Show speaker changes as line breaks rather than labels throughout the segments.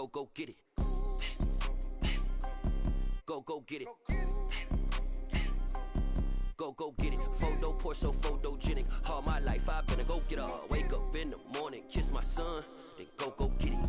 go get it. Go get it. Go get it. Photo poor, so photogenic. All my life I've been a go getter. Wake up in the morning, kiss my son, then go get it.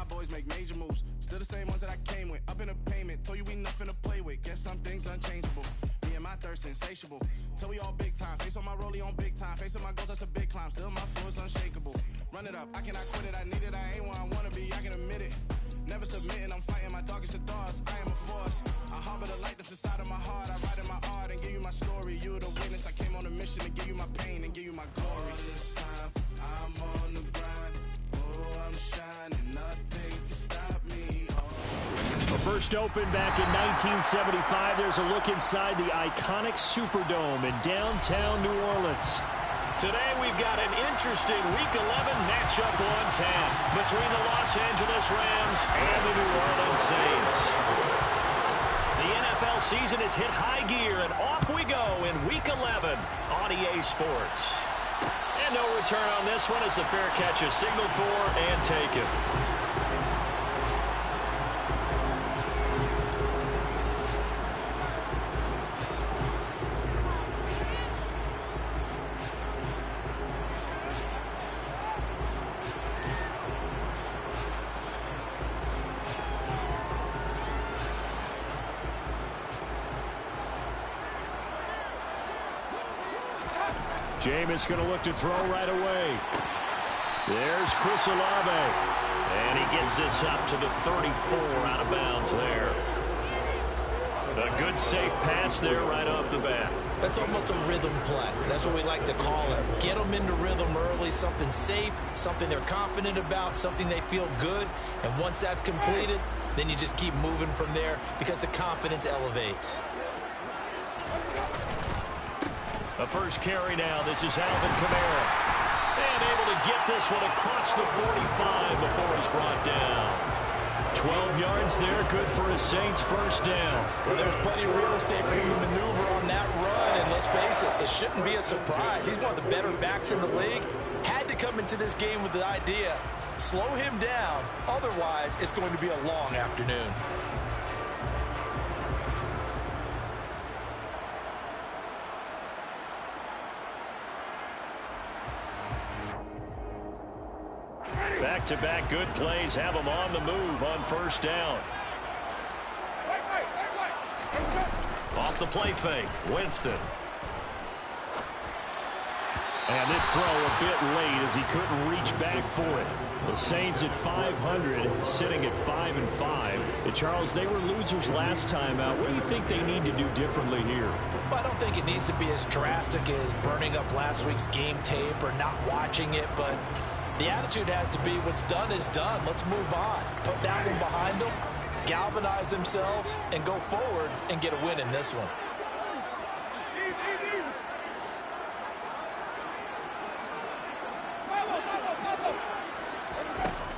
Boys make major moves, still the same ones that I came with. Up in a payment, told you we nothing to play with. Guess some things unchangeable. Me and my thirst insatiable. Till we all big time. Face on my rollie on big time. Facing my goals, that's a big climb. Still my flow is unshakable. Run it up, I cannot quit it. I need it, I ain't where I wanna be. I can admit it. Never submitting, I'm fighting my darkest of thoughts. I am a force. I harbor the light that's inside of my heart. I write in my art and give you my story. You are the witness. I came on a mission to give you my pain and give you my glory. All this time, I'm on the grind. Oh, I'm shining. Nothing can stop me.
The first open back in 1975. There's a look inside the iconic Superdome in downtown New Orleans.
Today we've got an interesting Week 11 matchup on 10 between the Los Angeles Rams and the New Orleans Saints. The NFL season has hit high gear, and off we go in Week 11 on EA Sports. And no return on this one as the fair catch is signaled for and taken.
Jameis going to look to throw right away. There's Chris Olave.
And he gets this up to the 34 out of bounds there. A good safe pass there right off the bat.
That's almost a rhythm play. That's what we like to call it. Get them into rhythm early, something safe, something they're confident about, something they feel good. And once that's completed, then you just keep moving from there because the confidence elevates.
The first carry now. This is Alvin Kamara. And able to get this one across the 45 before he's brought down. 12 yards there, good for a Saints first down.
Well, there's plenty of real estate for him to maneuver on that run. And let's face it, it shouldn't be a surprise. He's one of the better backs in the league. Had to come into this game with the idea, slow him down. Otherwise, it's going to be a long afternoon.
Back-to-back good plays have them on the move on first down. Off the play fake, Winston.
And this throw a bit late as he couldn't reach back for it. The Saints at 500, sitting at 5-5. And Charles, they were losers last time out. What do you think they need to do differently here?
Well, I don't think it needs to be as drastic as burning up last week's game tape or not watching it, but the attitude has to be what's done is done. Let's move on. Put that one behind them, galvanize themselves, and go forward and get a win in this one.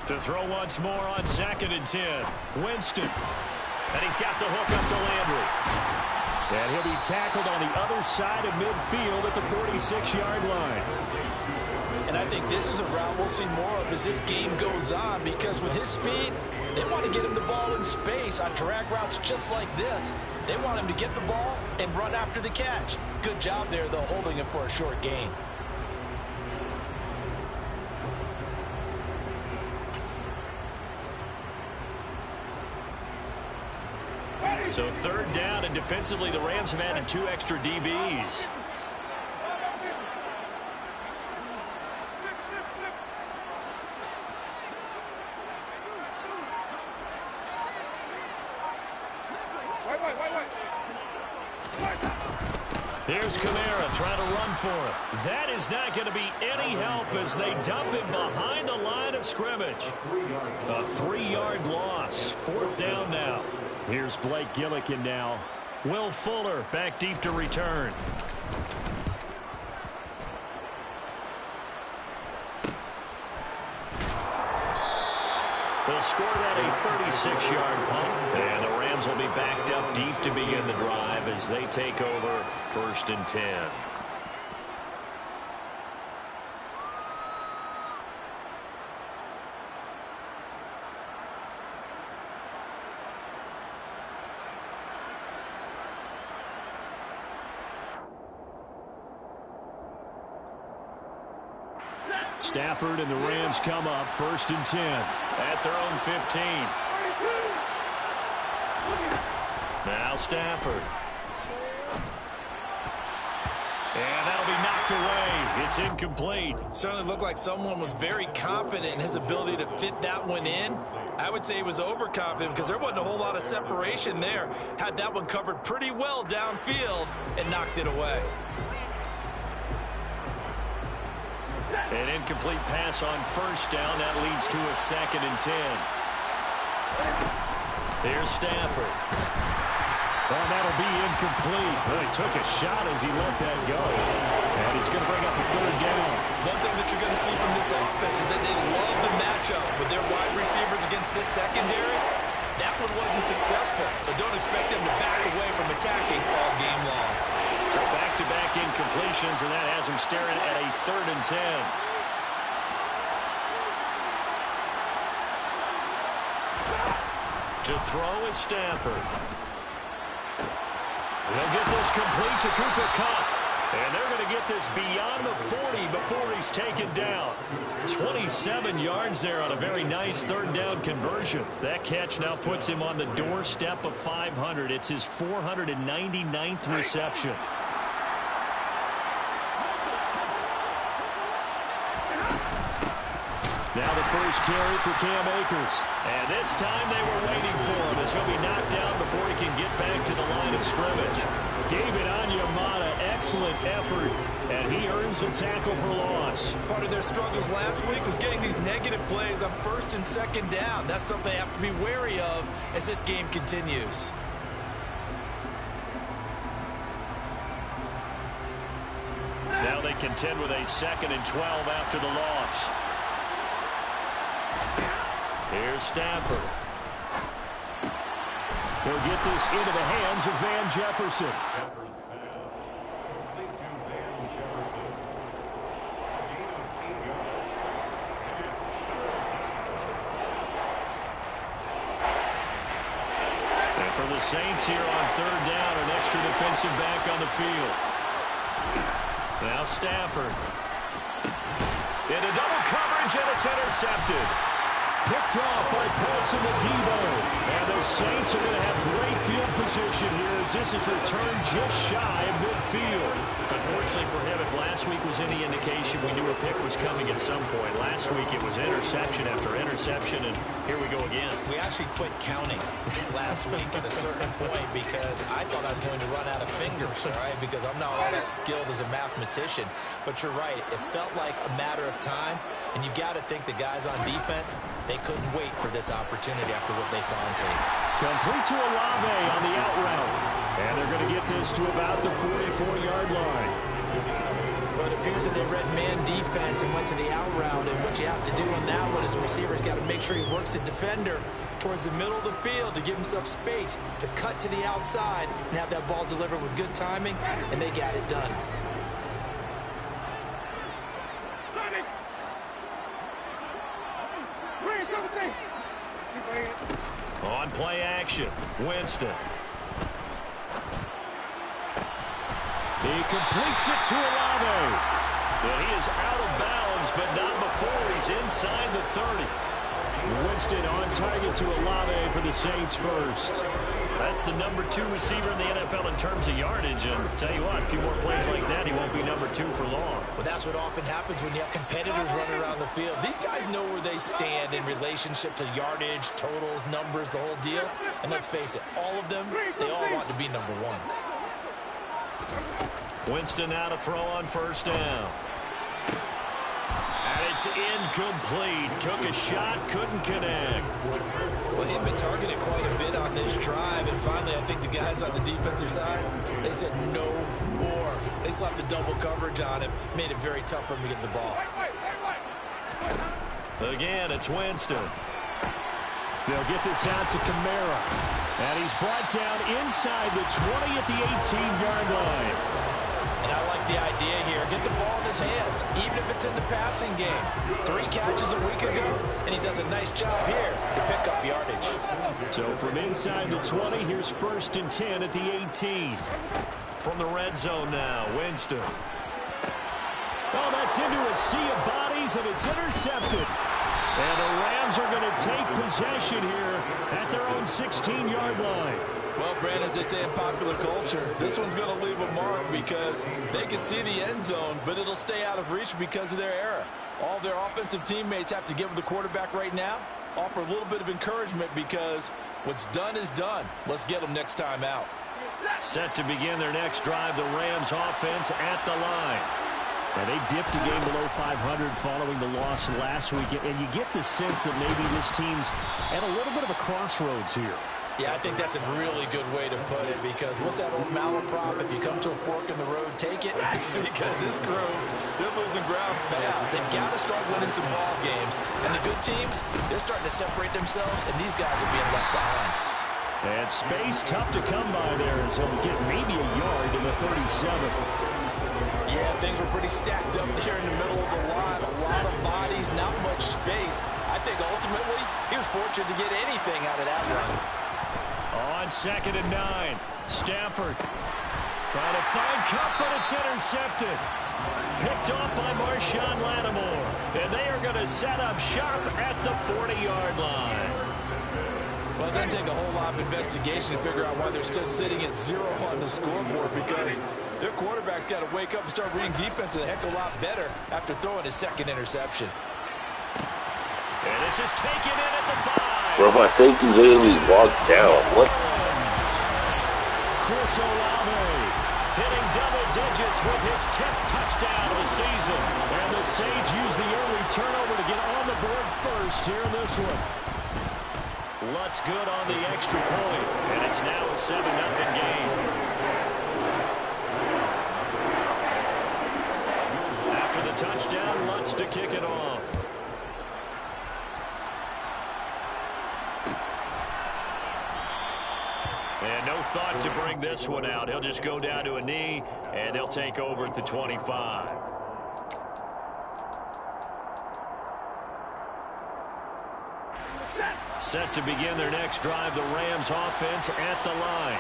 To throw once more on 2nd and 10. Winston. And he's got the hook up to Landry.
And he'll be tackled on the other side of midfield at the 46-yard line.
And I think this is a route we'll see more of as this game goes on, because with his speed, they want to get him the ball in space on drag routes just like this. They want him to get the ball and run after the catch. Good job there, though, holding him for a short gain.
So 3rd down, and defensively the Rams have added 2 extra DBs.
Here's Kamara trying to run for it. That is not going to be any help as they dump him behind the line of scrimmage. A 3-yard loss. 4th down now. Here's Blake Gillikin now. Will Fuller back deep to return. They'll score that a 36-yard punt. And the Rams will be backed up deep to begin the drive as they take over 1st and 10. Stafford and the Rams come up 1st and 10 at their own 15. Now Stafford. And that'll be knocked away. It's incomplete.
Certainly looked like someone was very confident in his ability to fit that one in. I would say he was overconfident because there wasn't a whole lot of separation there. Had that one covered pretty well downfield and knocked it away.
An incomplete pass on 1st down. That leads to a 2nd and 10. There's Stafford. Well, that'll be incomplete. Well, he took a shot as he let that go. And it's going to bring up a 3rd down.
One thing that you're going to see from this offense is that they love the matchup with their wide receivers against this secondary. That one wasn't successful, but don't expect them to back away from attacking all game long.
So back-to-back incompletions, and that has him staring at a 3rd and 10. To throw is Stafford. They'll get this complete to Cooper Kupp. And they're going to get this beyond the 40 before he's taken down. 27 yards there on a very nice 3rd down conversion. That catch now puts him on the doorstep of 500. It's his 499th reception. Now the first carry for Cam Akers. And this time they were waiting for him as he'll be knocked down before he can get back to the line of scrimmage. David Onyemata, excellent effort, and he earns a tackle for loss.
Part of their struggles last week was getting these negative plays on 1st and 2nd down. That's something they have to be wary of as this game continues.
Now they contend with a 2nd and 12 after the loss. Here's Stafford. He'll get this into the hands of Van Jefferson. And for the Saints here on 3rd down, an extra defensive back on the field. Now Stafford. Into double coverage, and it's intercepted. Picked off by Paulson Adebo. And the Saints are going to have great field position here as this is returned just shy of midfield. Unfortunately for him, if last week was any indication, we knew a pick was coming at some point. Last week it was interception after interception, and here we go again.
We actually quit counting last week at a certain point because I thought I was going to run out of fingers, all right, because I'm not all that skilled as a mathematician. But you're right. It felt like a matter of time, and you got to think the guys on defense, they couldn't wait for this opportunity after what they saw on tape.
Complete to Olave on the out route. And they're going to get this to about the 44-yard line.
Well, it appears that they read man defense and went to the out route. And what you have to do on that one is the receiver's got to make sure he works the defender towards the middle of the field to give himself space to cut to the outside and have that ball delivered with good timing, and they got it done.
On play action, Winston. He completes it to Olave. Well, he is out of bounds, but not before he's inside the 30. Winston on target to Olave for the Saints first. That's the number 2 receiver in the NFL in terms of yardage. And tell you what, a few more plays like that, he won't be number 2 for long.
Well, that's what often happens when you have competitors running around the field. These guys know where they stand in relationship to yardage, totals, numbers, the whole deal. And let's face it, all of them, they all want to be number 1.
Winston now to throw on first down. And it's incomplete. Took a shot, couldn't connect.
Well, he'd been targeted quite a bit on this drive, and finally I think the guys on the defensive side, they said no more. They slapped the double coverage on him, made it very tough for him to get the ball.
Again, it's Winston.
They'll get this out to Kamara. And he's brought down inside the 20 at the 18-yard line.
And I like the idea here. Get the ball in his hands, even if it's in the passing game. 3 catches a week ago, and he does a nice job here to pick up yardage.
So from inside the 20, here's 1st and 10 at the 18.
From the red zone now, Winston.
Oh, that's into a sea of bodies, and it's intercepted. And the Rams are going to take possession here at their own 16-yard line.
Well, Brandon, as they say in popular culture, this one's going to leave a mark because they can see the end zone, but it'll stay out of reach because of their error. All their offensive teammates have to give the quarterback right now, offer a little bit of encouragement because what's done is done. Let's get them next time out.
Set to begin their next drive, the Rams offense at the line.
And they dipped a game below 500 following the loss last week. And you get the sense that maybe this team's at a little bit of a crossroads here.
Yeah, I think that's a really good way to put it because what's that old malaprop? If you come to a fork in the road, take it. Because this crew, they're losing ground fast. They've got to start winning some ball games. And the good teams, they're starting to separate themselves, and these guys are being left behind.
And space tough to come by there as he'll get maybe a yard to the 37.
Yeah, things were pretty stacked up there in the middle of the line. A lot of bodies, not much space. I think ultimately he was fortunate to get anything out of that run.
On 2nd and 9, Stafford trying to find Kupp, but it's intercepted. Picked off by Marshawn Lattimore. And they are going to set up shop at the 40-yard line.
Well, it doesn't take a whole lot of investigation to figure out why they're still sitting at 0 on the scoreboard because their quarterback's got to wake up and start reading defense a heck of a lot better after throwing his 2nd interception.
And this is taken in at the 5.
Bro, my safety literally walked down. What?
Chris Olave
hitting double digits with his 10th touchdown of the season.
And the Saints use the early turnover to get on the board first here in this one.
Lutz good on the extra point. And it's now a 7-0 game. After the touchdown, Lutz to kick it off. And no thought to bring this one out. He'll just go down to a knee, and they'll take over at the 25. Set to begin their next drive, the Rams offense at the line.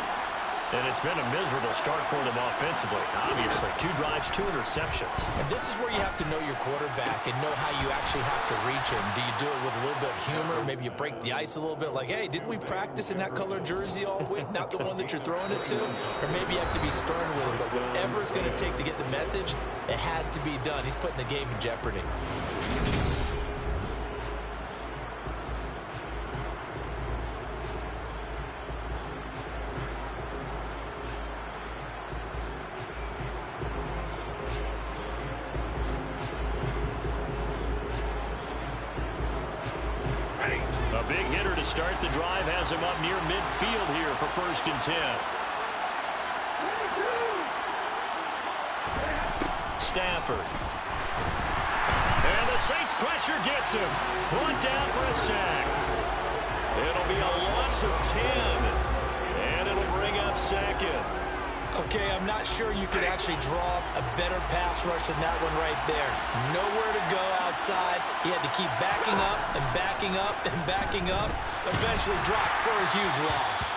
And it's been a miserable start for them offensively. Obviously, 2 drives, 2 interceptions.
And this is where you have to know your quarterback and know how you actually have to reach him. Do you do it with a little bit of humor? Maybe you break the ice a little bit like, hey, didn't we practice in that color jersey all week? Not the one that you're throwing it to? Or maybe you have to be stern with him. But whatever it's going to take to get the message, it has to be done. He's putting the game in jeopardy.
A big hitter to start the drive has him up near midfield here for 1st and 10. Stafford. And the Saints pressure gets him. Brought down for a sack. It'll be a loss of 10. And it'll bring up 2nd.
Okay, I'm not sure you could actually draw a better pass rush than that one right there. Nowhere to go outside. He had to keep backing up and backing up and backing up. Eventually dropped for a huge loss.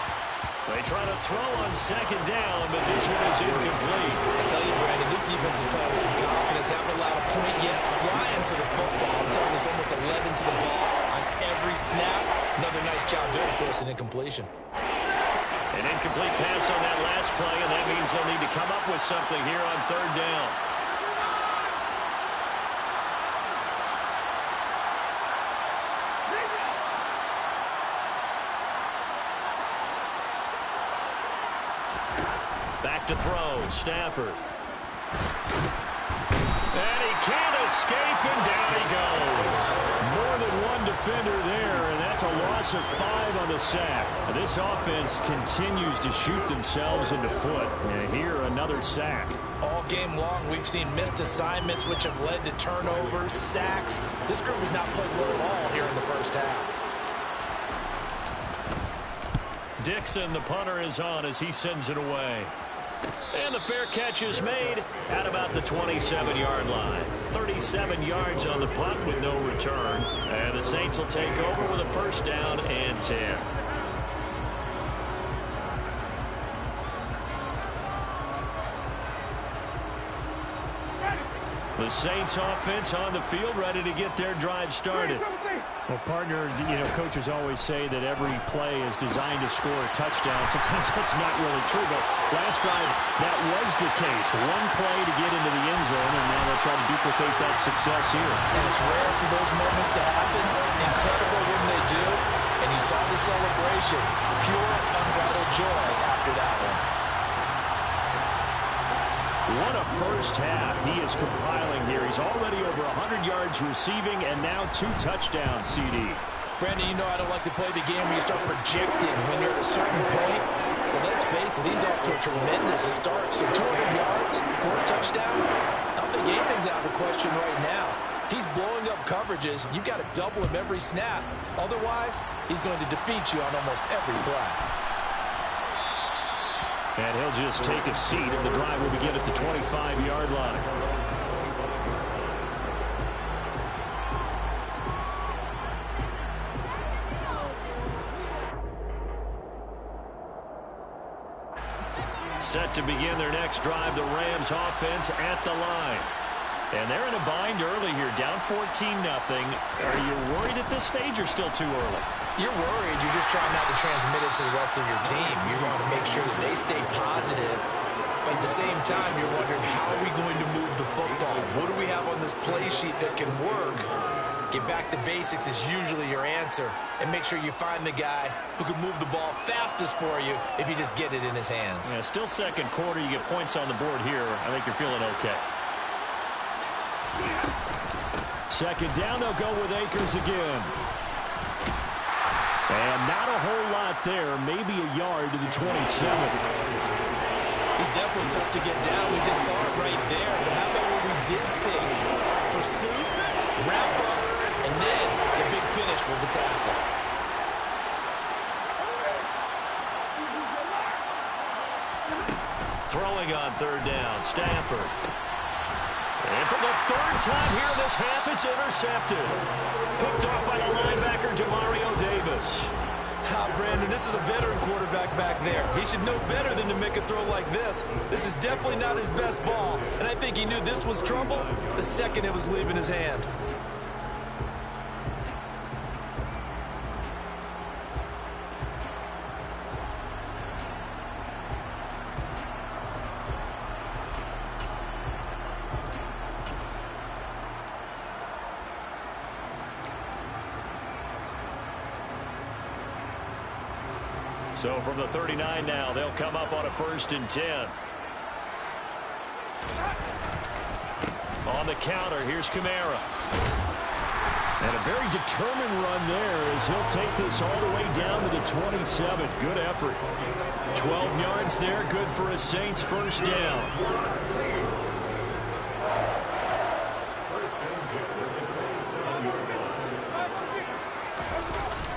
They try to throw on 2nd down, but this one is incomplete.
I tell you, Brandon, this defense is playing with some confidence. Haven't allowed a point yet. Flying to the football. I'm telling you, it's almost 11 to the ball on every snap. Another nice job there to force an incompletion.
An incomplete pass on that last play, and that means they'll need to come up with something here on 3rd down. Back to throw, Stafford.
And he can't escape, and down he goes. More than one defender there, and that's a loss of 5 on the sack. This offense continues to shoot themselves in the foot. And here, another sack.
All game long, we've seen missed assignments, which have led to turnovers, sacks. This group has not played well at all here in the first half.
Dixon, the punter, is on as he sends it away. And the fair catch is made at about the 27-yard line. 37 yards on the punt with no return. And the Saints will take over with a first down and 10. The Saints offense on the field, ready to get their drive started. Well, partner, coaches always say that every play is designed to score a touchdown. Sometimes that's not really true, but last drive, that was the case. One play to get into the end zone, and now they'll try to duplicate that success here.
And it's rare for those moments to happen. Incredible when they do. And you saw the celebration. Pure, unbridled joy after that one.
What a first half he is compiling here. He's already over 100 yards receiving and now 2 touchdowns, CD.
Brandon, you know I don't like to play the game where you start projecting when you're at a certain point. Well, let's face it, he's off to a tremendous start. So 200 yards, 4 touchdowns. I don't think anything's out of the question right now. He's blowing up coverages. You've got to double him every snap. Otherwise, he's going to defeat you on almost every play.
And he'll just take a seat, and the drive will begin at the 25-yard line. Set to begin their next drive, the Rams offense at the line. And they're in a bind early here, down 14-0. Are you worried at this stage or still too early?
You're worried. You're just trying not to transmit it to the rest of your team. You want to make sure that they stay positive. But at the same time, you're wondering, how are we going to move the football? What do we have on this play sheet that can work? Get back to basics is usually your answer. And make sure you find the guy who can move the ball fastest for you if you just get it in his hands.
Yeah, still second quarter. You get points on the board here. I think you're feeling okay. Second down, they'll go with Akers again. And not a whole lot there, maybe a yard to the 27.
He's definitely tough to get down. We just saw it right there. But how about what we did see? Pursuit, wrap up, and then the big finish with the tackle.
Throwing on third down, Stafford. And for the third time here in this half, it's intercepted. Picked off by the linebacker, Demario Davis.
Brandon, this is a veteran quarterback back there. He should know better than to make a throw like this. This is definitely not his best ball, and I think he knew this was trouble the second it was leaving his hand.
So from the 39 now, they'll come up on a 1st and 10. On the counter, here's Kamara. And a very determined run there as he'll take this all the way down to the 27. Good effort. 12 yards there, good for a Saints first down.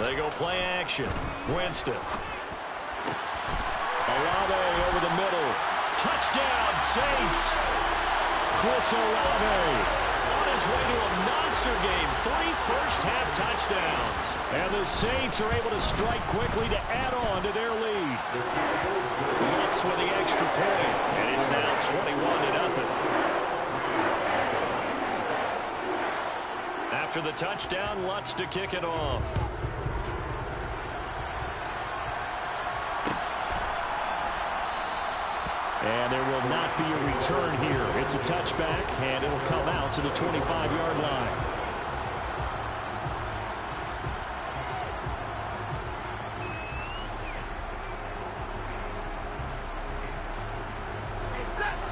They go play action. Winston. Olave over the middle. Touchdown, Saints. Chris Olave on his way to a monster game. 3 first-half touchdowns. And the Saints are able to strike quickly to add on to their lead. Lutz with the extra point, and it's now 21-0. After the touchdown, Lutz to kick it off. And there will not be a return here. It's a touchback, and it'll come out to the 25-yard line.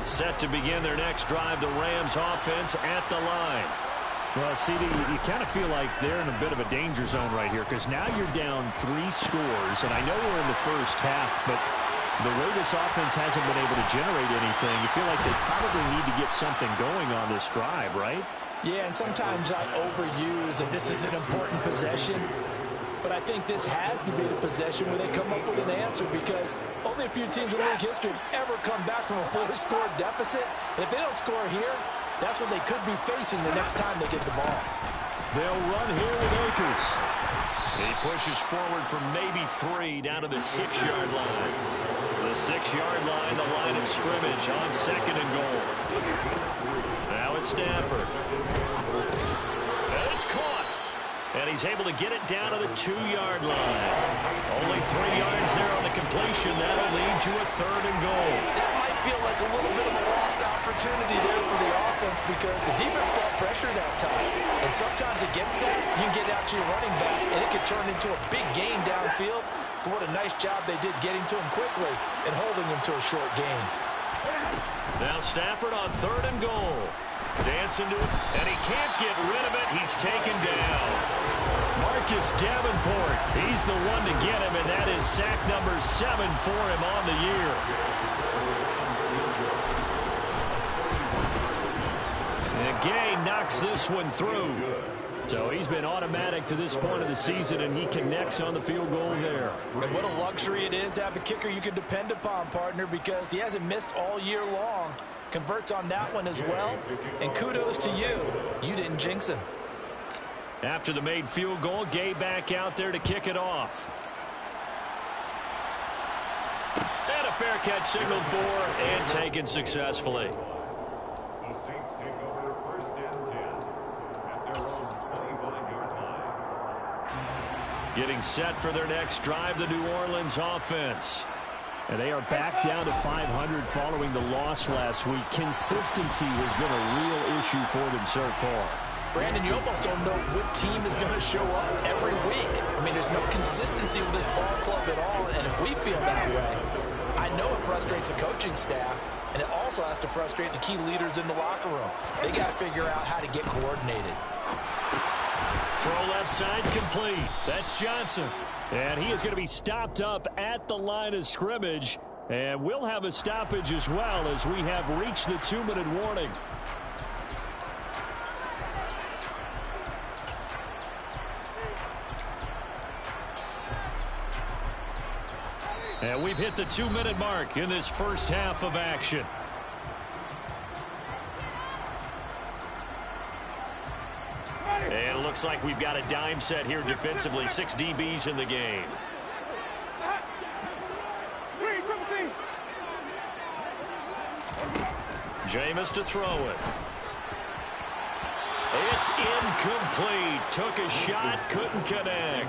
Set to begin their next drive, the Rams offense at the line.
Well, CD, you kind of feel like they're in a bit of a danger zone right here because now you're down 3 scores, and I know we're in the first half, but the way this offense hasn't been able to generate anything, you feel like they probably need to get something going on this drive, right?
Yeah, and sometimes I overuse that this is an important possession. But I think this has to be the possession where they come up with an answer because only a few teams in league history have ever come back from a 4-score deficit. And if they don't score here, that's what they could be facing the next time they get the ball.
They'll run here with Akers. He pushes forward from maybe 3 down to the 6-yard line. The 6-yard line, the line of scrimmage on 2nd and goal. Now it's Stafford. And it's caught. And he's able to get it down to the 2-yard line. Only 3 yards there on the completion. That'll lead to a 3rd and goal.
That might feel like a little bit of a lost opportunity there for the offense because the defense brought pressure that time. And sometimes against that, you can get out to your running back, and it could turn into a big gain downfield. But what a nice job they did getting to him quickly and holding him to a short gain.
Now Stafford on 3rd and goal. Dancing to it, and he can't get rid of it. He's taken down. Marcus Davenport, he's the one to get him, and that is sack number 7 for him on the year. And Gay knocks this one through. So he's been automatic to this point of the season, and he connects on the field goal there.
And what a luxury it is to have a kicker you can depend upon, partner, because he hasn't missed all year long. Converts on that one as well. And kudos to you. You didn't jinx him.
After the made field goal, Gay back out there to kick it off. And a fair catch signaled for and taken successfully.
The Saints take over 1st and 10 at their own 25-yard line.
Getting set for their next drive, the New Orleans offense.
And they are back down to 500 following the loss last week. Consistency has been a real issue for them so far.
Brandon, you almost don't know what team is going to show up every week. I mean, there's no consistency with this ball club at all, and if we feel that way, I know it frustrates the coaching staff, and it also has to frustrate the key leaders in the locker room. They got to figure out how to get coordinated.
Throw left side complete. That's Johnson.
And he is going to be stopped up at the line of scrimmage. And we'll have a stoppage as well as we have reached the 2-minute warning.
And we've hit the 2-minute mark in this first half of action. And it looks like we've got a dime set here defensively. 6 DBs in the game. Jameis to throw it. It's incomplete. Took a shot, couldn't connect.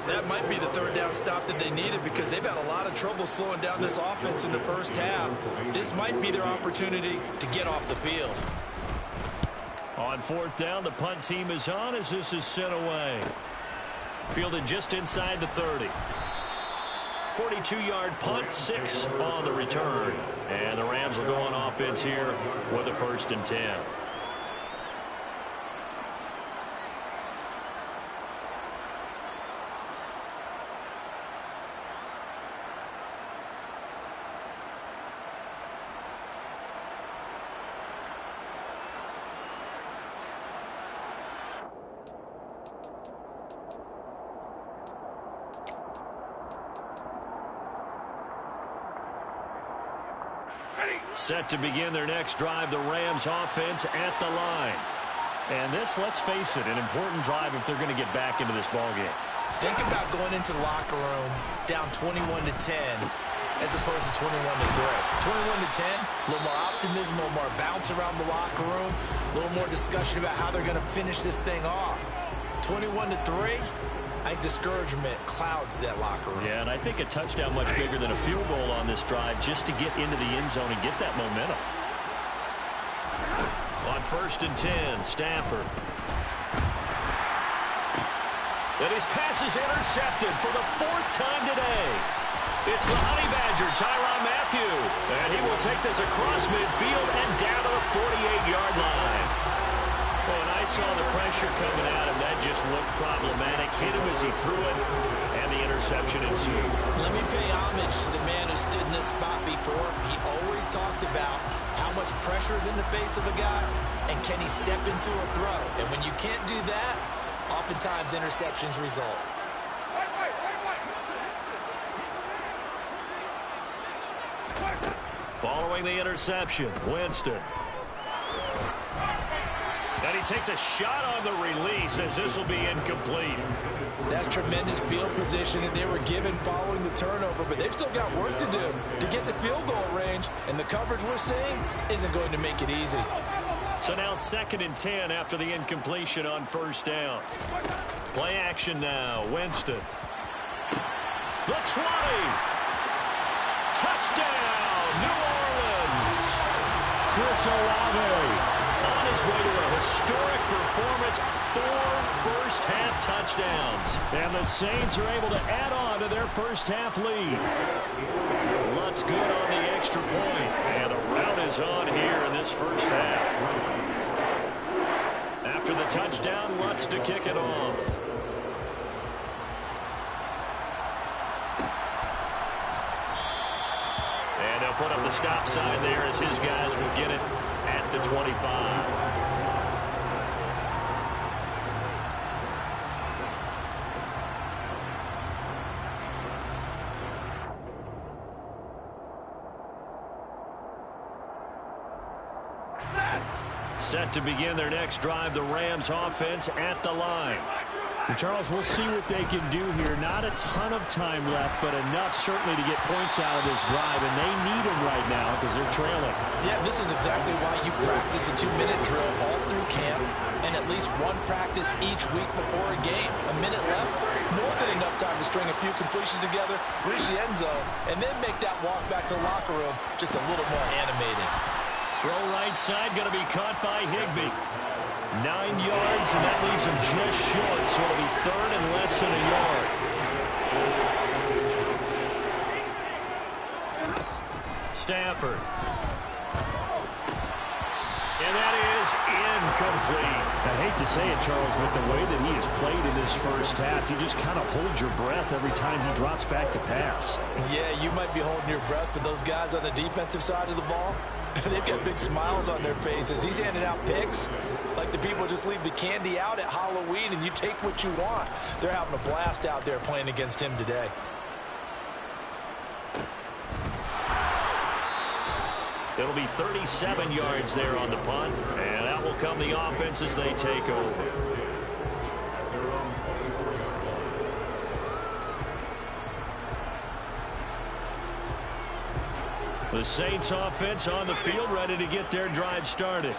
That might be the 3rd down stop that they needed because they've had a lot of trouble slowing down this offense in the first half. This might be their opportunity to get off the field.
On 4th down, the punt team is on as this is sent away. Fielded just inside the 30. 42-yard punt, 6 on the return. And the Rams will go on offense here with a 1st and 10. Set to begin their next drive, the Rams offense at the line.
And this, let's face it, an important drive if they're going to get back into this ballgame.
Think about going into the locker room down 21-10 as opposed to 21-3. 21-10, a little more optimism, a little more bounce around the locker room, a little more discussion about how they're going to finish this thing off. 21-3, I think discouragement clouds that locker room.
Yeah, and I think a touchdown much bigger than a field goal on this drive just to get into the end zone and get that momentum.
On 1st and 10, Stafford. And his pass is intercepted for the 4th time today. It's the Honey Badger, Tyrann Mathieu. And he will take this across midfield and down to the 48-yard line. Well, when I saw the pressure coming at him, that just looked problematic. Hit him as he threw it, and the interception ensued.
Let me pay homage to the man who stood in this spot before. He always talked about how much pressure is in the face of a guy, and can he step into a throw. And when you can't do that, oftentimes interceptions result.
Following the interception, Winston. And he takes a shot on the release as this will be incomplete.
That's tremendous field position that they were given following the turnover, but they've still got work to do to get the field goal range, and the coverage we're seeing isn't going to make it easy.
So now 2nd and 10 after the incompletion on first down. Play action now, Winston. The 20. Touchdown, New Orleans.
Chris Olave
on his way to a historic performance, 4 first-half touchdowns.
And the Saints are able to add on to their first-half lead.
Lutz good on the extra point, and the rout is on here in this first half. After the touchdown, Lutz to kick it off. And they'll put up the stop sign there as his guys will get it at the 25. Set to begin their next drive, the Rams offense at the line.
And Charles, we'll see what they can do here. Not a ton of time left, but enough certainly to get points out of this drive, and they need them right now because they're trailing.
Yeah, this is exactly why you practice a 2-minute drill all through camp and at least one practice each week before a game. A minute left, more than enough time to string a few completions together, reach the end zone, and then make that walk back to the locker room just a little more animated.
Throw right side, going to be caught by Higbee. 9 yards, and that leaves him just short, so it'll be 3rd and less than a yard. Stafford. And that is incomplete.
I hate to say it, Charles, but the way that he has played in this first half, you just kind of hold your breath every time he drops back to pass.
Yeah, you might be holding your breath, but those guys on the defensive side of the ball, they've got big smiles on their faces. He's handing out picks like the people just leave the candy out at Halloween and you take what you want. They're having a blast out there playing against him today.
It'll be 37 yards there on the punt, and out will come the offense as they take over. The Saints offense on the field ready to get their drive started.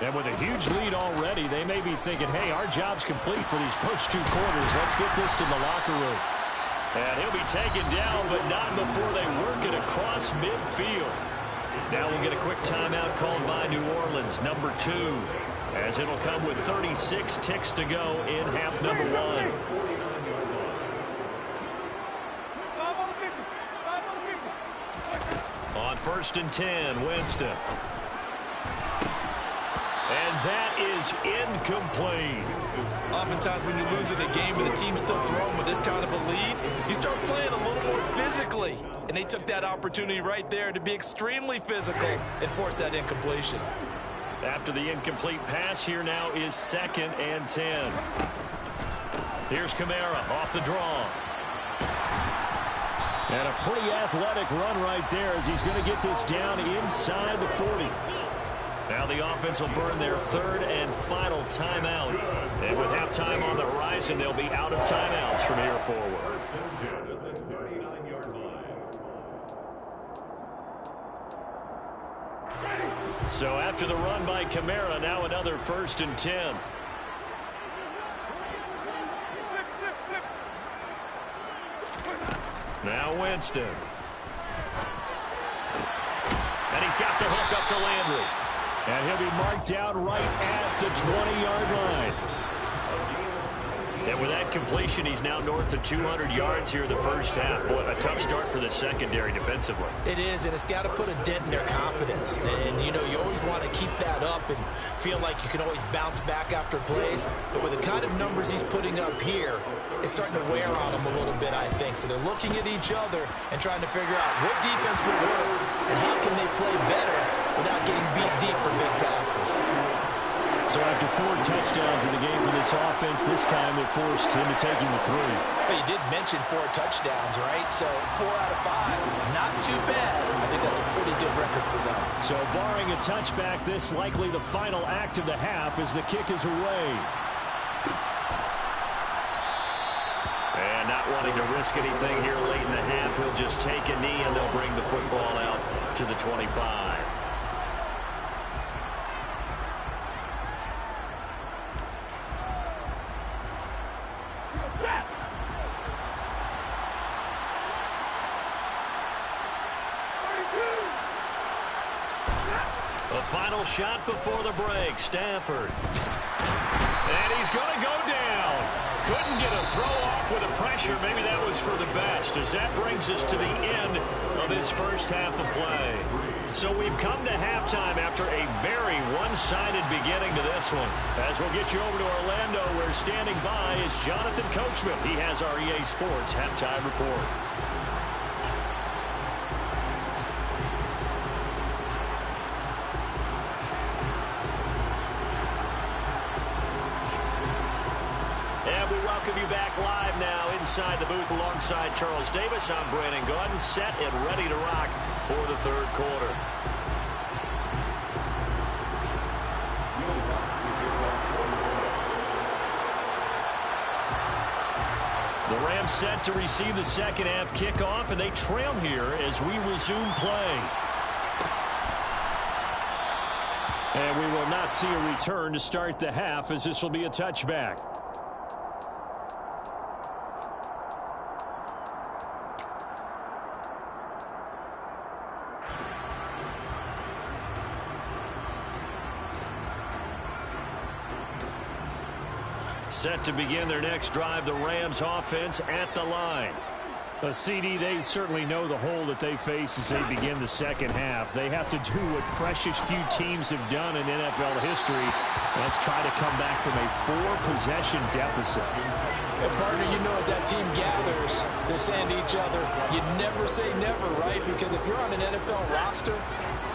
And with a huge lead already, they may be thinking, hey, our job's complete for these first 2 quarters. Let's get this to the locker room.
And he'll be taken down, but not before they work it across midfield. Now we'll get a quick timeout called by New Orleans, number 2, as it'll come with 36 ticks to go in half number 1. On 1st and 10, Winston. And that is incomplete.
Oftentimes when you lose in a game and the team's still throwing with this kind of a lead, you start playing a little more physically. And they took that opportunity right there to be extremely physical and force that incompletion.
After the incomplete pass, here now is 2nd and 10. Here's Kamara off the draw.
And a pretty athletic run right there as he's going to get this down inside the 40.
Now the offense will burn their 3rd and final timeout. And with halftime on the horizon, they'll be out of timeouts from here forward. So after the run by Kamara, now another 1st and 10. Now Winston. And he's got the hook up to Landry.
And he'll be marked down right at the 20-yard line.
And
With that completion, he's now north of 200 yards here in the first half. Boy, a tough start for the secondary defensively.
It is, and it's got to put a dent in their confidence. And, you know, you always want to keep that up and feel like you can always bounce back after plays. But with the kind of numbers he's putting up here, it's starting to wear on them a little bit, I think. So they're looking at each other and trying to figure out what defense will work and how can they play better without getting beat deep for big passes.
So after 4 touchdowns in the game for this offense, this time they forced him to taking the 3.
Well, you did mention 4 touchdowns, right? So 4 out of 5, not too bad. I think that's a pretty good record for them.
So barring a touchback, this likely the final act of the half as the kick is away. And not wanting to risk anything here late in the half, he'll just take a knee and they'll bring the football out to the 25. Final shot before the break. Stafford. And he's going to go down. Couldn't get a throw off with the pressure. Maybe that was for the best, as that brings us to the end of his first half of play. So we've come to halftime after a very one-sided beginning to this one. As we'll get you over to Orlando, where standing by is Jonathan Coachman. He has our EA Sports halftime report. Welcome you back live now inside the booth alongside Charles Davis. I'm Brandon Gaudin, set and ready to rock for the third quarter. The Rams set to receive the second half kickoff, and they trail here as we resume play. And we will not see a return to start the half, as this will be a touchback. Set to begin their next drive, the Rams offense at the line. CD, they certainly know the hole that they face as they begin the second half. They have to do what precious few teams have done in NFL history. Let's try to come back from a 4-possession deficit.
And partner, you know, as that team gathers, they're saying to each other, you never say never, right? Because if you're on an NFL roster,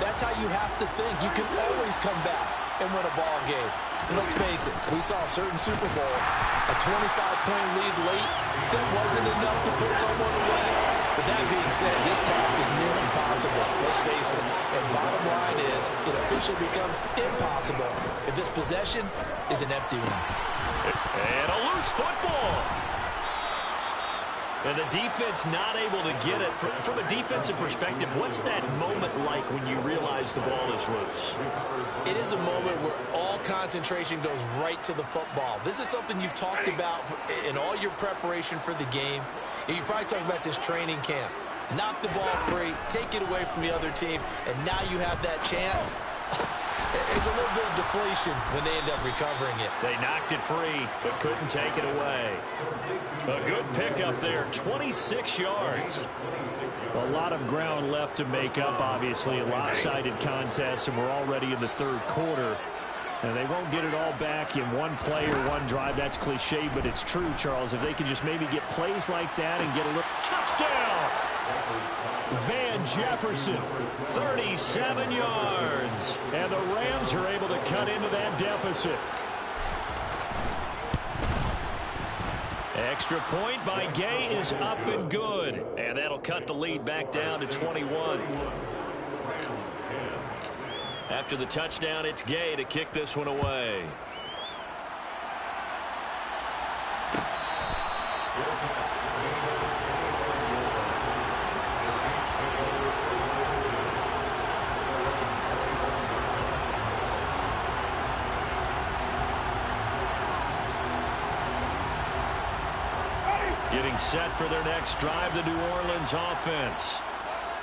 that's how you have to think. You can always come back and win a ball game. And let's face it, we saw a certain Super Bowl, a 25-point lead late that wasn't enough to put someone away. But that being said, this task is near impossible. Let's face it. And bottom line is, it officially becomes impossible if this possession is an empty one.
And a loose football. And the defense not able to get it. From a defensive perspective, what's that moment like when you realize the ball is loose?
It is a moment where all concentration goes right to the football. This is something you've talked about in all your preparation for the game. And you probably talked about this training camp. Knock the ball free, take it away from the other team, and now you have that chance. It's a little bit of deflation when they end up recovering it.
They knocked it free, but couldn't take it away. A good pickup there, 26 yards. A lot of ground left to make up, obviously, a lopsided contest, and we're already in the third quarter. And they won't get it all back in one play or one drive. That's cliche, but it's true, Charles. If they can just maybe get plays like that and get a little touchdown. Van Jefferson, 37 yards. And the Rams are able to cut into that deficit. Extra point by Gay is up and good. And that'll cut the lead back down to 21. After the touchdown, it's Gay to kick this one away. Getting set for their next drive, the New Orleans offense.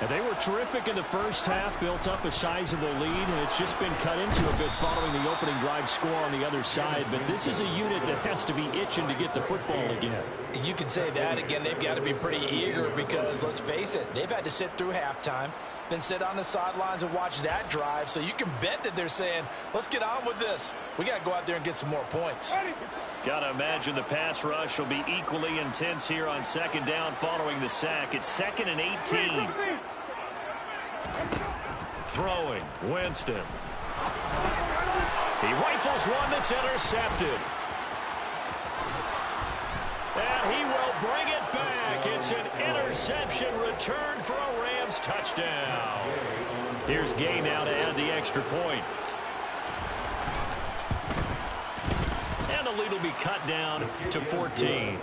And they were terrific in the first half, built up a sizable lead, and it's just been cut into a bit following the opening drive score on the other side. But this is a unit that has to be itching to get the football again.
You can say that again. They've got to be pretty eager because, let's face it, they've had to sit through halftime, then sit on the sidelines and watch that drive. So you can bet that they're saying, let's get on with this. We got to go out there and get some more points.
Got to imagine the pass rush will be equally intense here on second down following the sack. It's 2nd and 18. Throwing, Winston. He rifles one that's intercepted. And he will bring it back. It's an interception returned for a Rams touchdown. Here's Gay now to add the extra point. And the lead will be cut down to 14.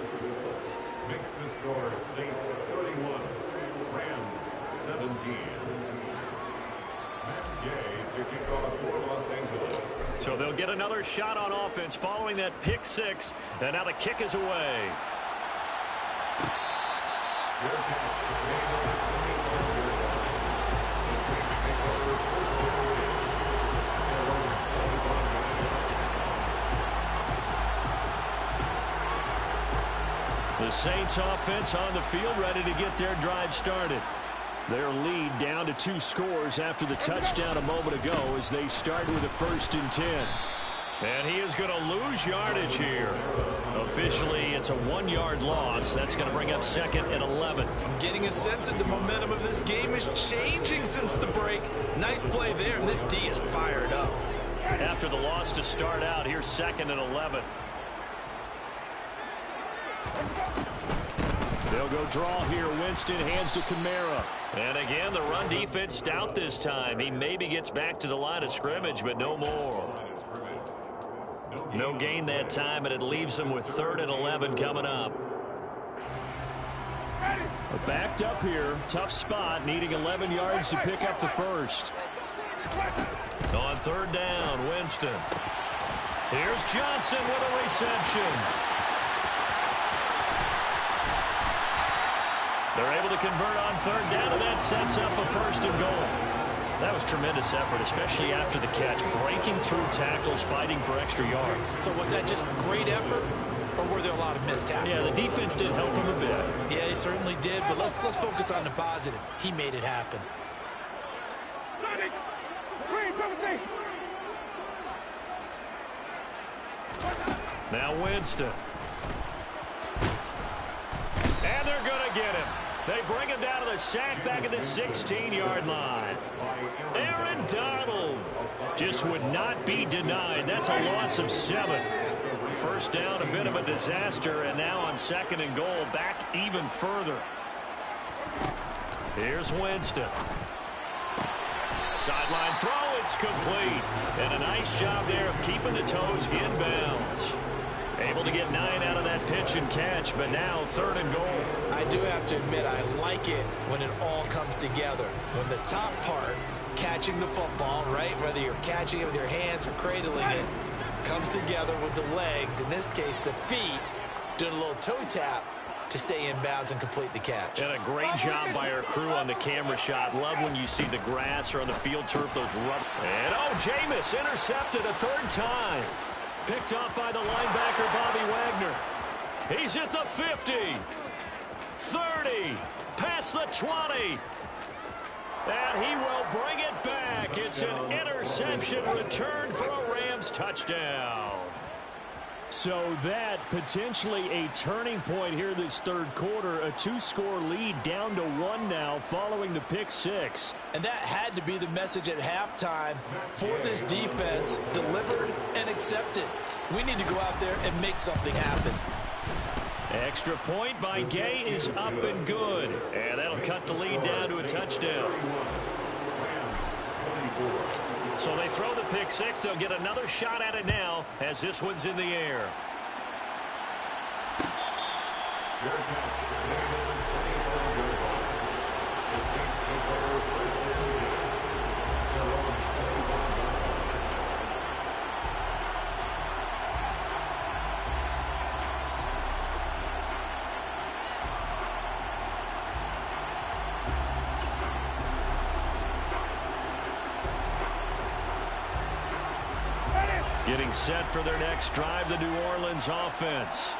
Makes the score Saints 31, Rams 17. Matt Gay to kick off for Los Angeles.
So they'll get another shot on offense following that pick six. And now the kick is away.
Fair catch, made on the 21-yard line. The Saints take over 1st and 10. Their own 25-yard line.
The Saints offense on the field, ready to get their drive started. Their lead down to 2 scores after the touchdown a moment ago as they start with a 1st and 10. And he is going to lose yardage here. Officially, it's a 1-yard loss. That's going to bring up 2nd and 11.
I'm getting a sense that the momentum of this game is changing since the break. Nice play there, and this D is fired up.
After the loss to start out, here's 2nd and 11. They'll go draw here. Winston hands to Kamara. And again, the run defense stout this time. He maybe gets back to the line of scrimmage, but no more. No gain that time, and it leaves them with 3rd and 11 coming up. Backed up here. Tough spot, needing 11 yards to pick up the first. On 3rd down, Winston. Here's Johnson with a reception. They're able to convert on 3rd down, and that sets up a 1st and goal. That was tremendous effort, especially after the catch. Breaking through tackles, fighting for extra yards.
So was that just great effort, or were there a lot of missed tackles?
Yeah, the defense did help him a bit.
Yeah, he certainly did, but let's focus on the positive. He made it happen.
Now Winston. And they're going to get him. They bring him down to the sack back at the 16-yard line. Aaron Donald just would not be denied. That's a loss of 7. 1st down, a bit of a disaster, and now on 2nd and goal, back even further. Here's Winston. Sideline throw, it's complete. And a nice job there of keeping the toes inbounds. Able to get 9 out of that pitch and catch, but now 3rd and goal.
I do have to admit, I like it when it all comes together. When the top part, catching the football, right, whether you're catching it with your hands or cradling it, comes together with the legs, in this case the feet, doing a little toe tap to stay in bounds and complete the catch.
And a great job by our crew on the camera shot. Love when you see the grass or on the field turf, those rubber. And Jameis intercepted a 3rd time. Picked up by the linebacker, Bobby Wagner. He's at the 50. 30. Past the 20. And he will bring it back. It's an interception returned for a Rams touchdown. So that potentially a turning point here this 3rd quarter. A 2-score lead down to 1 now following the pick 6.
And that had to be the message at halftime for this defense. Delivered and accepted. We need to go out there and make something happen.
Extra point by Gay is up and good. And that'll cut the lead down to a touchdown. So they throw the pick 6. They'll get another shot at it now as this one's in the air.
Fair catch, made on the 21-yard line. The Saints take over 1st and 10. Their own 21-yard line.
Getting set for their next drive, the New Orleans offense.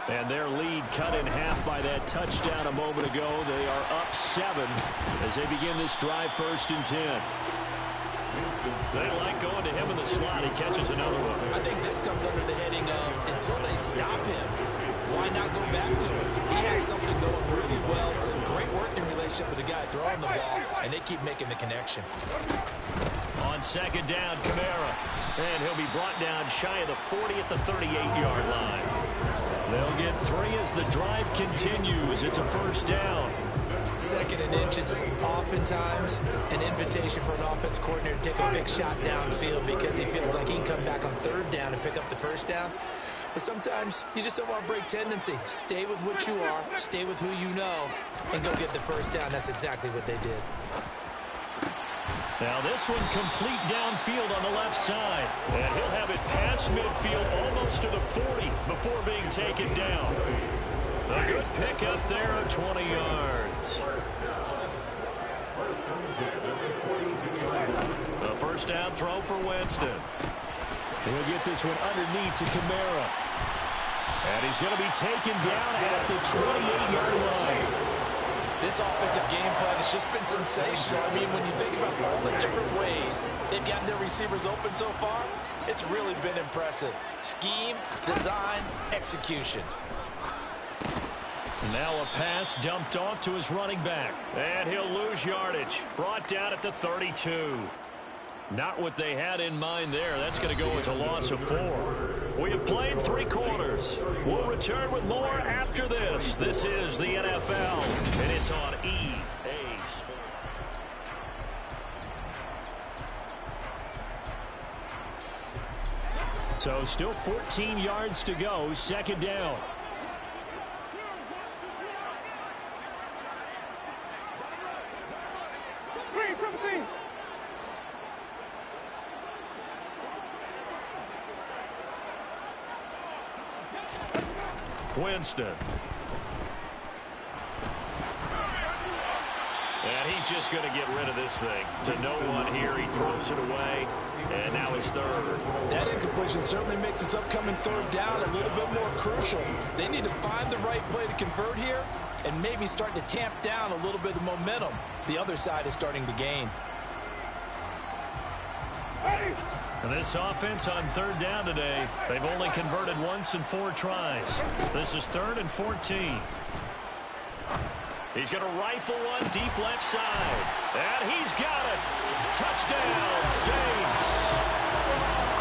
And their lead cut in half by that touchdown a moment ago. They are up 7 as they begin this drive, 1st and 10. They like going to him in the slot. He catches another one.
I think this comes under the heading of until they stop him, why not go back to him? He has something going really well. Great working relationship with the guy throwing the ball, and they keep making the connection.
On 2nd down, Kamara. And he'll be brought down shy of the 40 at the 38-yard line. They'll get 3 as the drive continues. It's a 1st down.
2nd and inches is oftentimes an invitation for an offense coordinator to take a big shot downfield because he feels like he can come back on 3rd down and pick up the 1st down. But sometimes you just don't want to break tendency. Stay with what you are, stay with who you know, and go get the 1st down. That's exactly what they did.
Now this one complete downfield on the left side. And he'll have it past midfield almost to the 40 before being taken down. A good pick up there of 20 yards. The 1st down throw for Winston. He'll get this one underneath to Kamara. And he's going to be taken down at the 28-yard line.
This offensive game plan has just been sensational. I mean, when you think about all the different ways they've gotten their receivers open so far, it's really been impressive. Scheme, design, execution.
Now a pass dumped off to his running back. And he'll lose yardage. Brought down at the 32. Not what they had in mind there. That's going to go as a loss of 4. We have played 3 quarters. We'll return with more after this. This is the NFL, and it's on EA Sports. So still 14 yards to go. 2nd down. Winston. And he's just going to get rid of this thing. To no one here. He throws it away. And now it's 3rd.
That incompletion certainly makes this upcoming 3rd down a little bit more crucial. They need to find the right play to convert here and maybe start to tamp down a little bit of momentum. The other side is starting to gain.
And this offense on 3rd down today, they've only converted once in 4 tries. This is 3rd and 14. He's going to rifle one deep left side. And he's got it. Touchdown, Saints.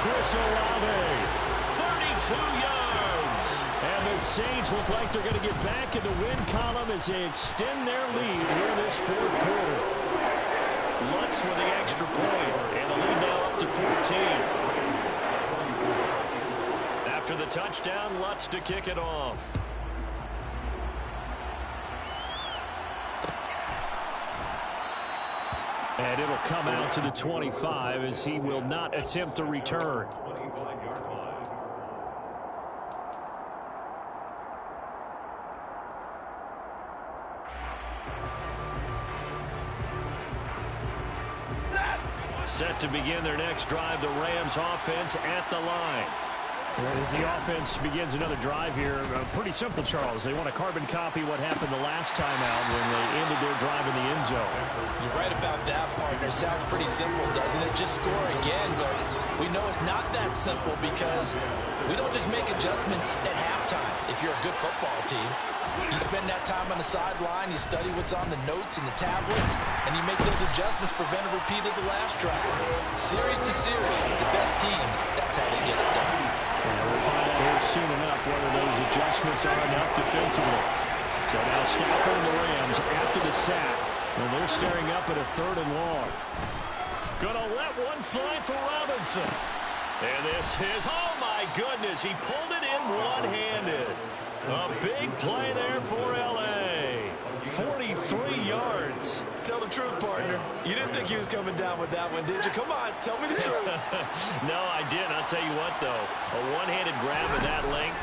Chris Olave, 32 yards. And the Saints look like they're going to get back in the win column as they extend their lead here in this 4th quarter. Lutz with the extra point, and the lead now up to 14. After the touchdown, Lutz to kick it off. And it'll come out to the 25 as he will not attempt to return. Set to begin their next drive, the Rams offense at the line. As the offense begins another drive here, pretty simple, Charles. They want to carbon copy what happened the last time out when they ended their drive in the end zone.
You're right about that, partner. Sounds pretty simple, doesn't it? Just score again, but we know it's not that simple because we don't just make adjustments at halftime if you're a good football team. You spend that time on the sideline, you study what's on the notes and the tablets, and you make those adjustments, prevent a repeat of the last drive. Series to series, the best teams, that's how they get it done.
We'll find out here soon enough whether those adjustments are enough defensively. So now Stafford and the Rams after the sack. And they're staring up at a 3rd and long. Gonna let one fly for Robinson. And this is, oh my goodness, he pulled it in one-handed. A big play there for L.A. 43 yards.
Tell the truth, partner. You didn't think he was coming down with that one, did you? Come on, tell me the truth.
No, I didn't. I'll tell you what, though. A one-handed grab of that length,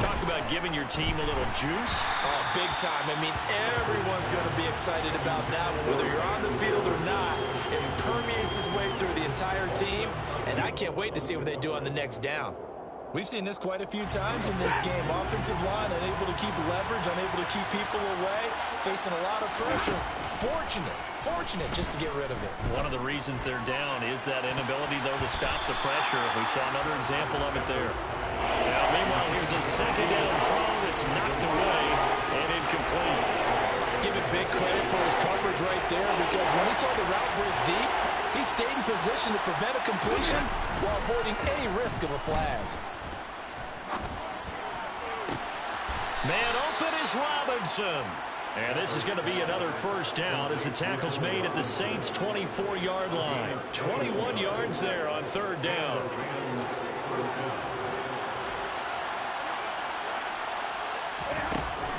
Talk about giving your team a little juice.
Oh, big time. I mean, everyone's going to be excited about that one. Whether you're on the field or not, it permeates its way through the entire team, and I can't wait to see what they do on the next down. We've seen this quite a few times in this game. Offensive line unable to keep leverage, unable to keep people away, facing a lot of pressure. Fortunate just to get rid of it.
One of the reasons they're down is that inability, though, to stop the pressure. We saw another example of it there. Now, meanwhile, here's a second down throw that's knocked away and incomplete.
Give it big credit for his coverage right there, because when he saw the route break deep, he stayed in position to prevent a completion while avoiding any risk of a flag.
Man open is Robinson. And this is going to be another first down as the tackle's made at the Saints' 24-yard line. 21 yards there on third down.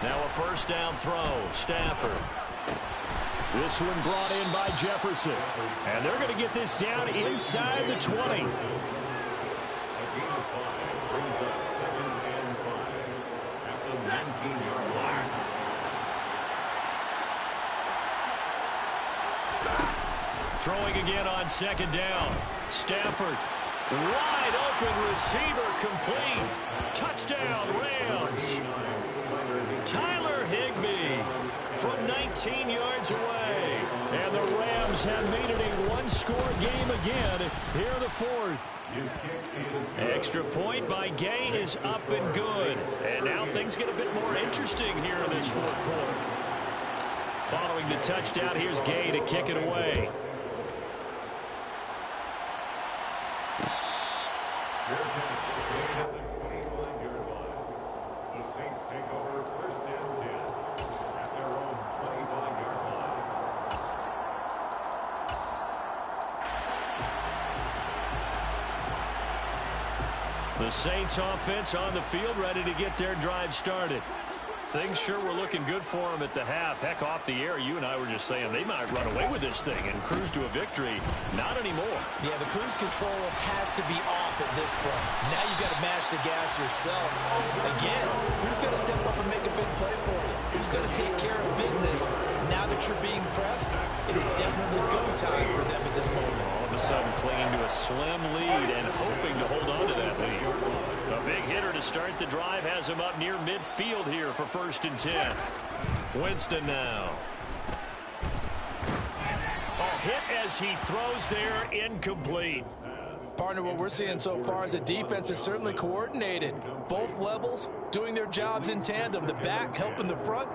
Now a first down throw. Stafford. This one brought in by Jefferson. And they're going to get this down inside the 20. Throwing again on second down. Stafford. Wide open receiver complete. Touchdown Rams. Tyler Higbee from 19 yards away. And the Rams have made it a one-score game again here in the fourth. Extra point by Gay is up and good. And now things get a bit more interesting here in this fourth quarter. Following the touchdown, here's Gay to kick it away.
Fair catch, made at the 21-yard line. The Saints take over first and 10 at their own 25-yard line.
The Saints offense on the field, ready to get their drive started. Things sure were looking good for them at the half. Heck, off the air, you and I were just saying they might run away with this thing and cruise to a victory. Not anymore.
Yeah, the cruise control has to be off at this point. Now you got to mash the gas yourself. Again, who's going to step up and make a big play for you? Who's going to take care of business? Now that you're being pressed, it is definitely go time for them at this moment.
All of a sudden clinging to a slim lead and hoping to hold on to that lead. A big hitter to start the drive has him up near midfield here for first and 10. Winston now. A hit as he throws there, incomplete.
Partner, what we're seeing so far is the defense is certainly coordinated. Both levels doing their jobs in tandem. The back helping the front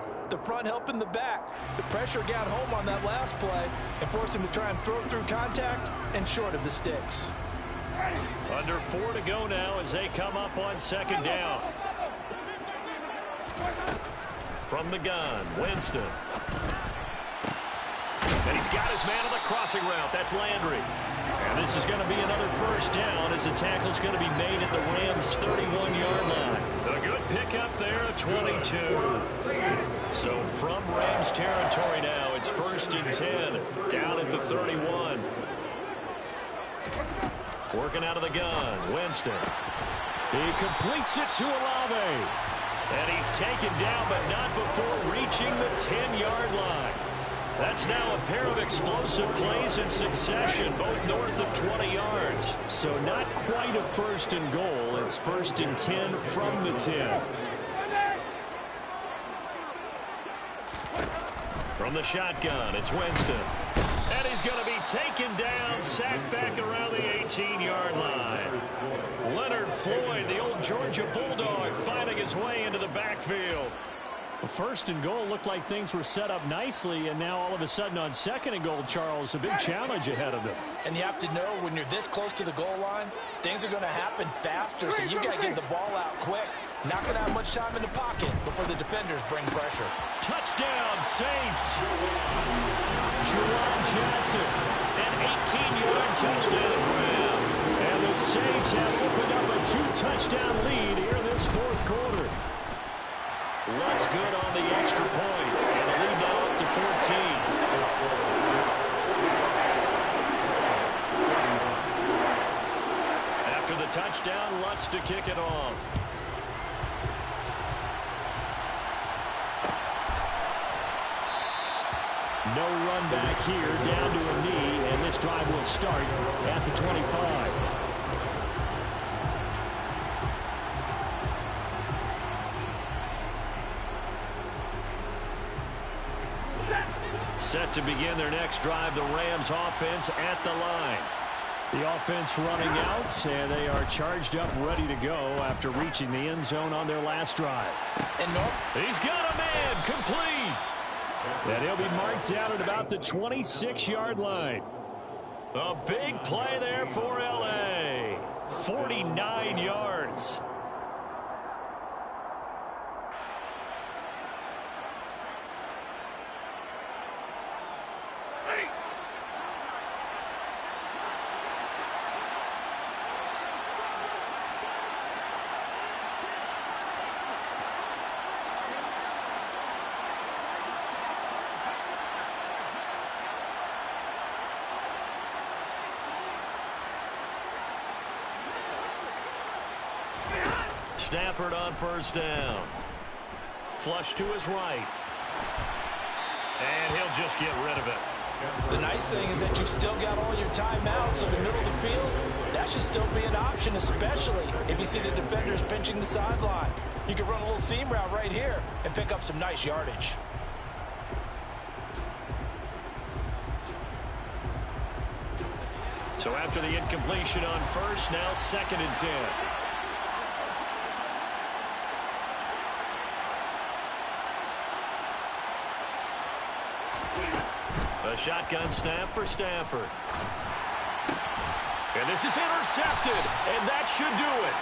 helping the back. The pressure got home on that last play and forced him to try and throw through contact and short of the sticks.
Under 4 to go now as they come up on second down. From the gun, Winston. And he's got his man on the crossing route. That's Landry. And this is going to be another first down as the tackle's going to be made at the Rams' 31-yard line. A good pickup there, 22. So from Rams territory now, it's first and 10, down at the 31. Working out of the gun, Winston. He completes it to Olave. And he's taken down, but not before reaching the 10-yard line. That's now a pair of explosive plays in succession, both north of 20 yards. So not quite a first and goal. It's first and 10 from the 10. From the shotgun, it's Winston. And he's going to be taken down, sacked back around the 18-yard line. Leonard Floyd, the old Georgia Bulldog, finding his way into the backfield. Well, first and goal looked like things were set up nicely, and now all of a sudden on second and goal, Charles, a big challenge ahead of them.
And you have to know when you're this close to the goal line, things are going to happen faster, so you got to get the ball out quick. Not going to have much time in the pocket before the defenders bring pressure.
Touchdown, Saints. Juwan Johnson, an 18-yard touchdown grab. And the Saints have opened up a 2-touchdown lead here in this fourth quarter. Lutz good on the extra point, and the lead now up to 14. After the touchdown, Lutz to kick it off.
No run back here, down to a knee, and this drive will start at the 25. Set to begin their next drive, the Rams offense at the line. The offense running out, and they are charged up, ready to go after reaching the end zone on their last drive.
And
he's got a man, complete. And he'll be marked down at about the 26-yard line. A big play there for L.A. 49 yards. Stafford on first down. Flush to his right. And he'll just get rid of it.
The nice thing is that you've still got all your timeouts, so the middle of the field, that should still be an option, especially if you see the defenders pinching the sideline. You can run a little seam route right here and pick up some nice yardage.
So after the incompletion on first, now 2nd and 10. A shotgun snap for Stafford. And this is intercepted, and that should do it.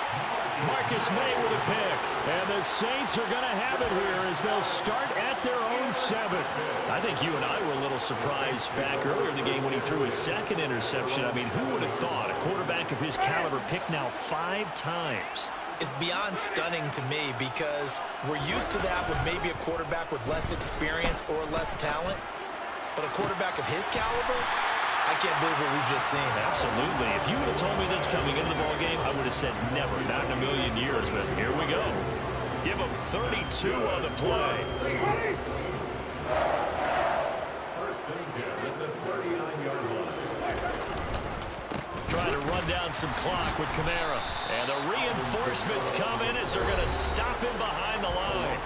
Marcus May with a pick. And the Saints are going to have it here as they'll start at their own 7. I think you and I were a little surprised back earlier in the game when he threw his 2nd interception. I mean, who would have thought a quarterback of his caliber picked now 5 times?
It's beyond stunning to me because we're used to that with maybe a quarterback with less experience or less talent. But a quarterback of his caliber, I can't believe what we've just seen.
Absolutely. If you would have told me this coming into the ballgame, I would have said never, not in a million years. But here we go. Give him 32 on the play.
First and 10 at the 39-yard line.
Trying to run down some clock with Kamara. And the reinforcements come in as they're going to stop him behind the line.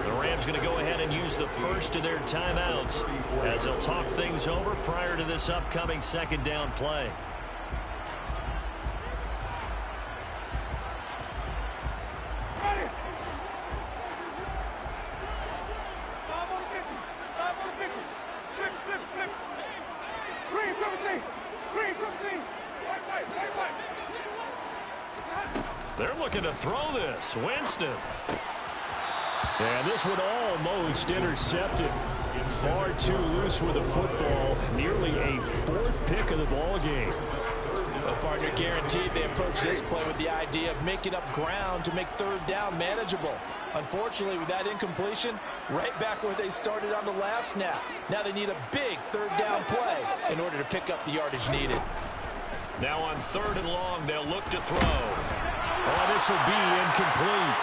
The Rams going to go ahead and use the first of their timeouts as they'll talk things over prior to this upcoming 2nd down play. They're looking to throw this. Winston. And this one almost intercepted. Far too loose with the football. Nearly a 4th pick of the ball game.
Well, partner, guaranteed they approach this play with the idea of making up ground to make 3rd down manageable. Unfortunately, with that incompletion, right back where they started on the last snap. Now they need a big 3rd down play in order to pick up the yardage needed.
Now on 3rd and long, they'll look to throw. Oh, this will be incomplete.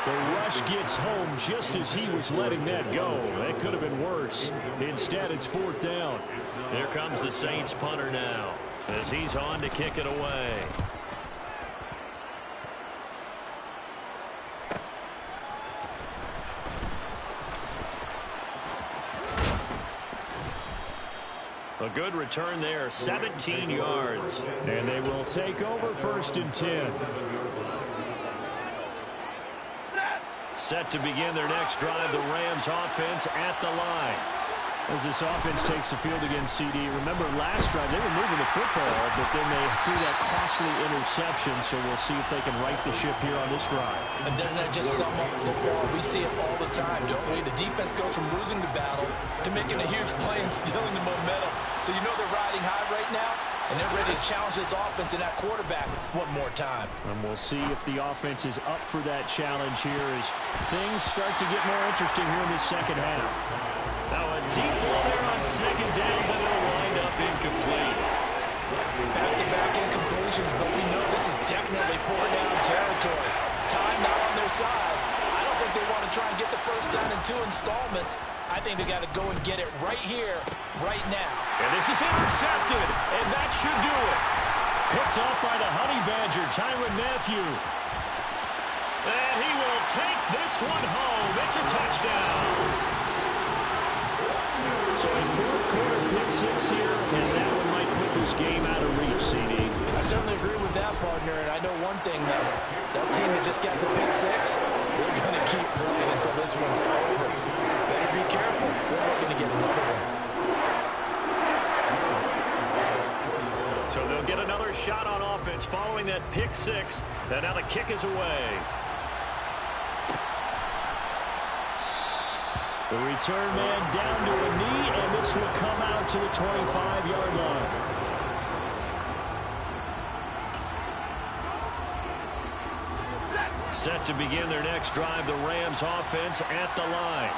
The rush gets home just as he was letting that go. That could have been worse. Instead, it's 4th down. Here comes the Saints punter now as he's on to kick it away. A good return there, 17 yards. And they will take over 1st and 10. Set to begin their next drive, the Rams offense at the line. As this offense takes the field against CD, remember last drive they were moving the football, but then they threw that costly interception, so we'll see if they can right the ship here on this drive.
And doesn't that just sum up football? We see it all the time, don't we? The defense goes from losing the battle to making a huge play and stealing the momentum. So you know they're riding high right now, and they're ready to challenge this offense and that quarterback one more time.
And we'll see if the offense is up for that challenge here as things start to get more interesting here in this 2nd half. Now a deep ball there on 2nd down, but it'll wind up incomplete.
Back-to-back incompletions, but we know this is definitely 4th down territory. Time not on their side. I don't think they want to try and get the 1st down in 2 installments. I think they got to go and get it right here, right now.
And this is intercepted, and that should do it. Picked off by the Honey Badger, Tyrann Mathieu. And he will take this one home. It's a touchdown.
So a fourth quarter pick six here, and that one might put this game out of reach, CD.
I certainly agree with that, partner, and I know one thing, though. That team that just got the pick six, they're going to keep playing until this one's over. Better be careful. They're looking to get another one.
So they'll get another shot on offense following that pick six, and now the kick is away.
The return man down to a knee, and this will come out to the 25-yard line.
Set to begin their next drive, the Rams offense at the line.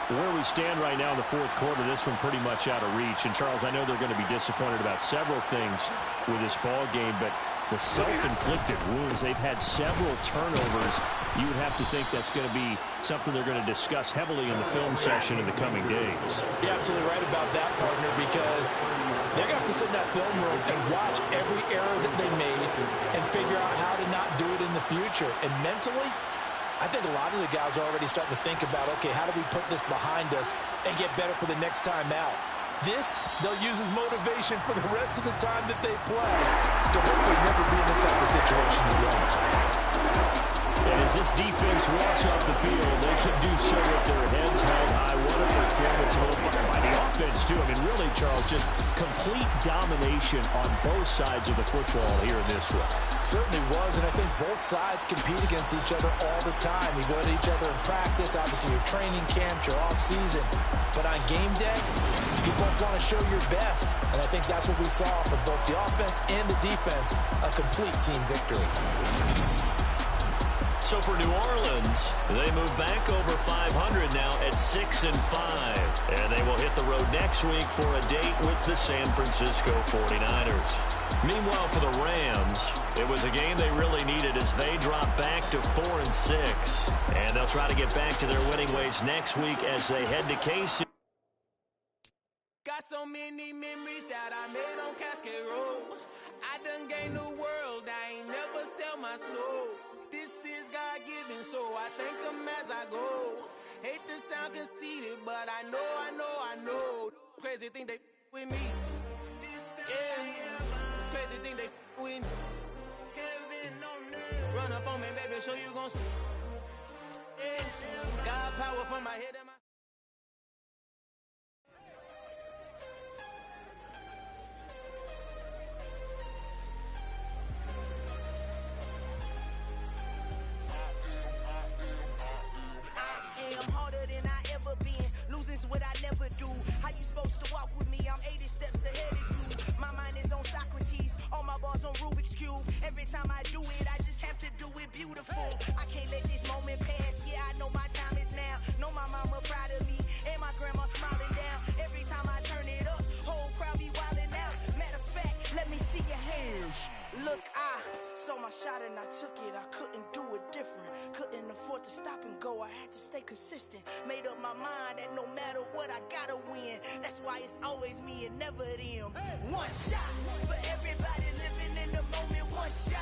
Where we stand right now in the fourth quarter, this one pretty much out of reach. And, Charles, I know they're going to be disappointed about several things with this ball game, but the self-inflicted wounds, they've had several turnovers. You would have to think that's going to be something they're going to discuss heavily in the film session in the coming days.
You're absolutely right about that, partner, because they're going to have to sit in that film room and watch every error that they made and figure out how to not do it in the future. And mentally, I think a lot of the guys are already starting to think about, okay, how do we put this behind us and get better for the next time out? This, they'll use as motivation for the rest of the time that they play to hopefully never be in this type of situation again.
And as this defense walks off the field, they can do so with their heads held high. What a performance by the offense, too. I mean, really, Charles, just complete domination on both sides of the football here in this one.
Certainly was, and I think both sides compete against each other all the time. You go at each other in practice, obviously your training camps, your off-season. But on game day, you both want to show your best. And I think that's what we saw for both the offense and the defense, a complete team victory.
So for New Orleans, they move back over 500 now at 6-5. And they will hit the road next week for a date with the San Francisco 49ers. Meanwhile, for the Rams, it was a game they really needed as they drop back to 4-6. And they'll try to get back to their winning ways next week as they head to KC.
Got so many memories that I made on Cascade Road. I done gained the world, I ain't never sell my soul. This is God-given, so I thank him as I go. Hate to sound conceited, but I know. Crazy thing they with me. Yeah, crazy thing they with me. Run up on me, baby, show you gon' see. Yeah, God power from my head and my...
What I never do. How you supposed to walk with me? I'm 80 steps ahead of you. My mind is on Socrates, all my bars on Rubik's Cube. Every time I do it, I just have to do it beautiful. I can't let this moment pass. Yeah, I know my time is now. Know my mama proud of me, and my grandma smiling down. Every time I turn it up, whole crowd be wilding out. Matter of fact, let me see your hands. Look, I saw my shot and I took it. I couldn't do it different. Couldn't afford to stop and go. I had to stay consistent. Made up my mind that no matter what, I gotta win. That's why it's always me and never them. One shot for everybody living in the moment. One shot.